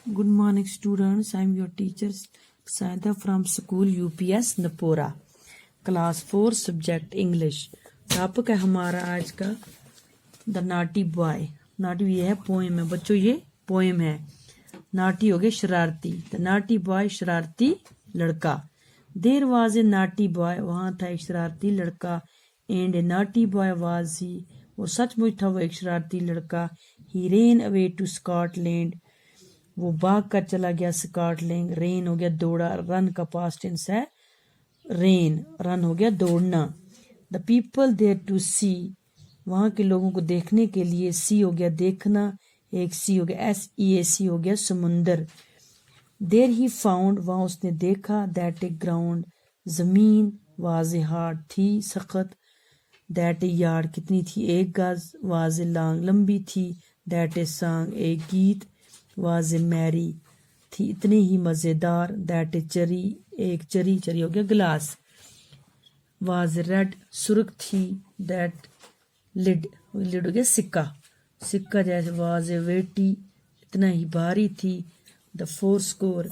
Good morning students, I am your teacher Saida from school UPS Napora, class 4 subject English. Topic है हमारा आज का the Nati boy. नाटी ये है poem है बच्चों, ये पोएम है. नाटी हो गया शरारती. द नाटी बॉय शरारती लड़का. There was a naughty boy, वहाँ था एक शरारती लड़का. And a naughty boy was he, और सचमुच था वो एक शरारती लड़का. He ran away to Scotland, वो भाग कर चला गया स्कॉटलैंड. रेन हो गया दौड़ा, रन का पास्ट टेंस है रेन, रन हो गया दौड़ना. द पीपल देयर टू सी, वहाँ के लोगों को देखने के लिए. सी हो गया देखना, एक सी हो गया SEAC हो गया समुंदर. देयर ही फाउंड, वहाँ उसने देखा. दैट ए ग्राउंड, जमीन. वाज ए हार्ड, थी सख्त. दैट ए यार्ड, कितनी थी एक गज. वाज ए लॉन्ग, लंबी थी. दैट ए सॉन्ग, एक गीत. वाज ए मैरी, थी इतनी ही मज़ेदार. दैट ए चरी, एक चरी, चरी हो गया गिलास. वाज ए रेड, सुर्ख थी. दैट लिड, लिड हो गया सिक्का, सिक्का जैसे. वाज ए वेटी, इतना ही भारी थी. द 4 स्कोर,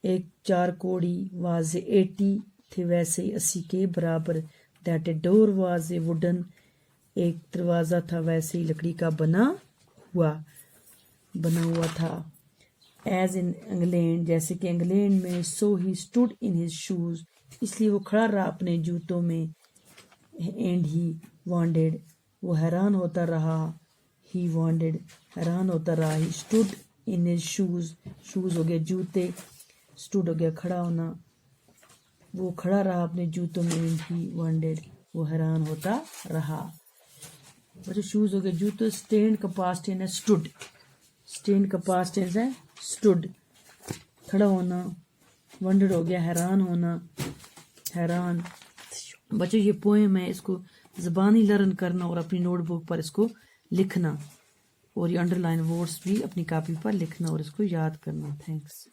एक 4 कोड़ी. वाज ए 80, थे वैसे ही 80 के बराबर. That a door was a wooden, एक दरवाज़ा था वैसे ही लकड़ी का बना हुआ था. एज इन इंग्लैंड, जैसे कि इंग्लैंड में. So he stood in his shoes, इसलिए वो खड़ा रहा अपने जूतों में. एंड ही वॉन्डेड, वो हैरान होता रहा. ही वॉन्डेड, हैरान होता रहा. ही stood in his shoes, shoes हो गया जूते. स्टूड हो गया खड़ा होना, वो खड़ा रहा अपने जूतों में. एंड ही वॉन्डेड, वो हैरान होता रहा. बच्चों शूज हो गया जूते. स्टैंड का पास्ट टेंस है स्टूड, स्टैंड का पास्ट टेंस है स्टूड, खड़ा होना. वंडर हो गया हैरान होना, हैरान. बच्चों ये पोएम है, इसको ज़बानी लर्न करना और अपनी नोटबुक पर इसको लिखना, और ये अंडरलाइन वर्ड्स भी अपनी कॉपी पर लिखना और इसको याद करना. थैंक्स.